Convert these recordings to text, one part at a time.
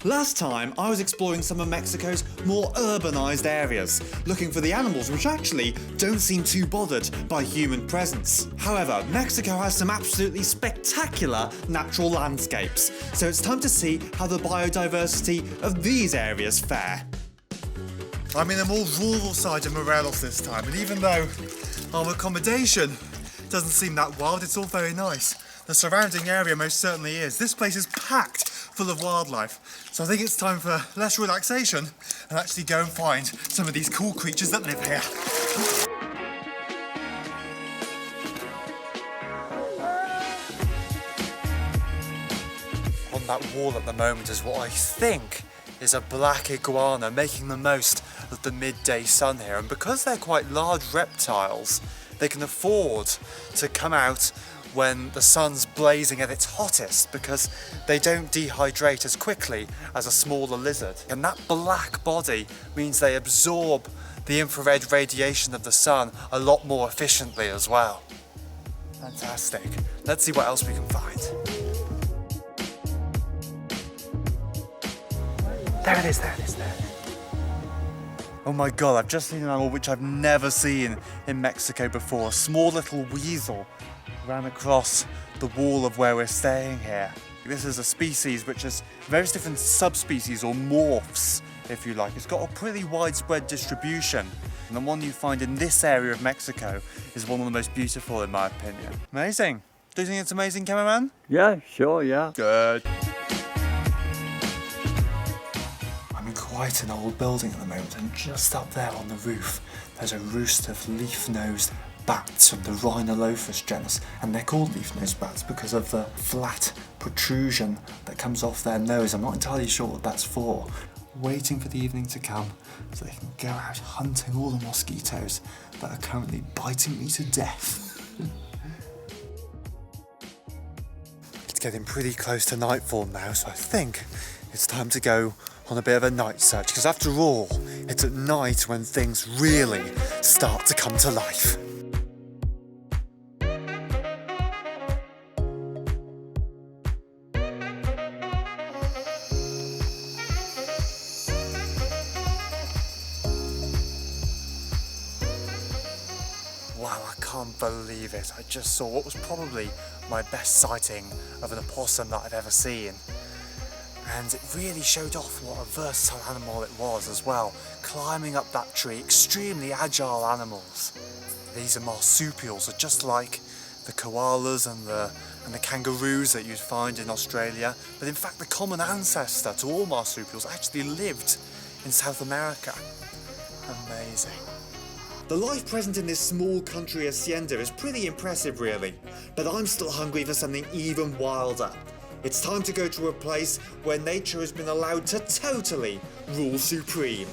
Last time, I was exploring some of Mexico's more urbanised areas, looking for the animals which actually don't seem too bothered by human presence. However, Mexico has some absolutely spectacular natural landscapes, so it's time to see how the biodiversity of these areas fare. I'm in a more rural side of Morelos this time, and even though our accommodation doesn't seem that wild, it's all very nice. The surrounding area most certainly is. This place is packed full of wildlife, so I think it's time for less relaxation and actually go and find some of these cool creatures that live here. On that wall at the moment is what I think is a black iguana making the most of the midday sun here, and because they're quite large reptiles, they can afford to come out when the sun's blazing at its hottest because they don't dehydrate as quickly as a smaller lizard. And that black body means they absorb the infrared radiation of the sun a lot more efficiently as well. Fantastic. Let's see what else we can find. There it is, there it is, there it is. Oh my god, I've just seen an animal which I've never seen in Mexico before. A small little weasel ran across the wall of where we're staying here. This is a species which has various different subspecies or morphs, if you like. It's got a pretty widespread distribution, and the one you find in this area of Mexico is one of the most beautiful in my opinion. Amazing. Do you think it's amazing, cameraman? Yeah, sure, yeah. Good. I'm in quite an old building at the moment, and just up there on the roof there's a roost of leaf-nosed bats from the Rhinolophus genus, and they're called leaf-nosed bats because of the flat protrusion that comes off their nose. I'm not entirely sure what that's for. Waiting for the evening to come so they can go out hunting all the mosquitoes that are currently biting me to death. It's getting pretty close to nightfall now, so I think it's time to go on a bit of a night search, because after all, it's at night when things really start to come to life. Wow, I can't believe it. I just saw what was probably my best sighting of an opossum that I've ever seen. And it really showed off what a versatile animal it was as well. Climbing up that tree, extremely agile animals. These are marsupials, are just like the koalas and the kangaroos that you'd find in Australia. But in fact, the common ancestor to all marsupials actually lived in South America. Amazing. The life present in this small country hacienda is pretty impressive really, but I'm still hungry for something even wilder. It's time to go to a place where nature has been allowed to totally rule supreme.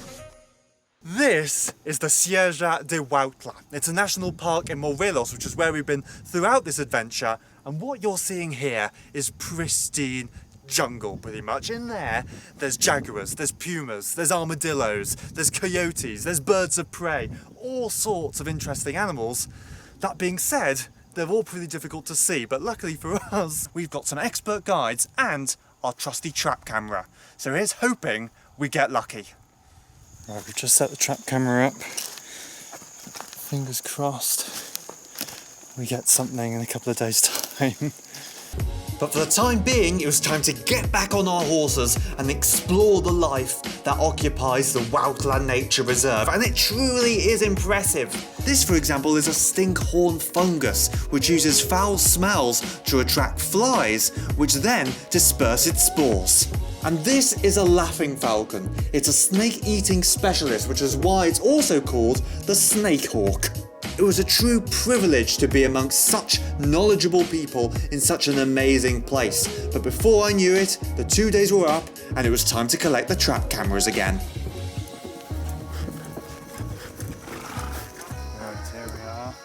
This is the Sierra de Huautla. It's a national park in Morelos, which is where we've been throughout this adventure, and what you're seeing here is pristine jungle pretty much. In there, there's jaguars, there's pumas, there's armadillos, there's coyotes, there's birds of prey, all sorts of interesting animals. That being said, they're all pretty difficult to see, but luckily for us, we've got some expert guides and our trusty trap camera. So here's hoping we get lucky. Right, we've just set the trap camera up. Fingers crossed we get something in a couple of days' time. But for the time being, it was time to get back on our horses and explore the life that occupies the Huautla Nature Reserve, and it truly is impressive. This, for example, is a stinkhorn fungus, which uses foul smells to attract flies, which then disperse its spores. And this is a laughing falcon. It's a snake-eating specialist, which is why it's also called the snake hawk. It was a true privilege to be amongst such knowledgeable people in such an amazing place. But before I knew it, the 2 days were up and it was time to collect the trap cameras again. Right, here we are.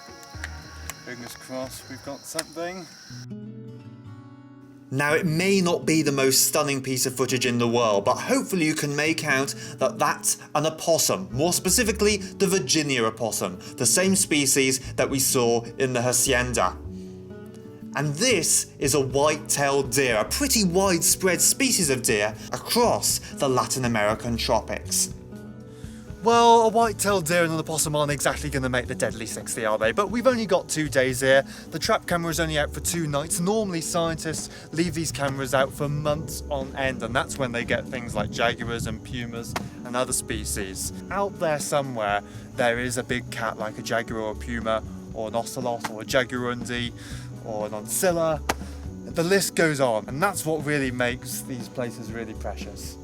Fingers crossed we've got something. Now, it may not be the most stunning piece of footage in the world, but hopefully you can make out that that's an opossum, more specifically the Virginia opossum, the same species that we saw in the hacienda. And this is a white-tailed deer, a pretty widespread species of deer across the Latin American tropics. Well, a white-tailed deer and an opossum aren't exactly going to make the deadly 60, are they? But we've only got 2 days here. The trap camera is only out for 2 nights. Normally scientists leave these cameras out for months on end, and that's when they get things like jaguars and pumas and other species. Out there somewhere, there is a big cat like a jaguar or a puma, or an ocelot, or a jaguarundi, or an oncilla. The list goes on, and that's what really makes these places really precious.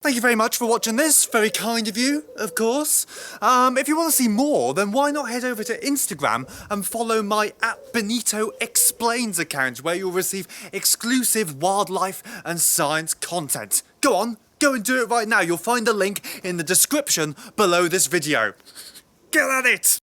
Thank you very much for watching this. Very kind of you, of course. If you want to see more, then why not head over to Instagram and follow my @BenitoExplains account, where you'll receive exclusive wildlife and science content. Go on, go and do it right now. You'll find the link in the description below this video. Get at it!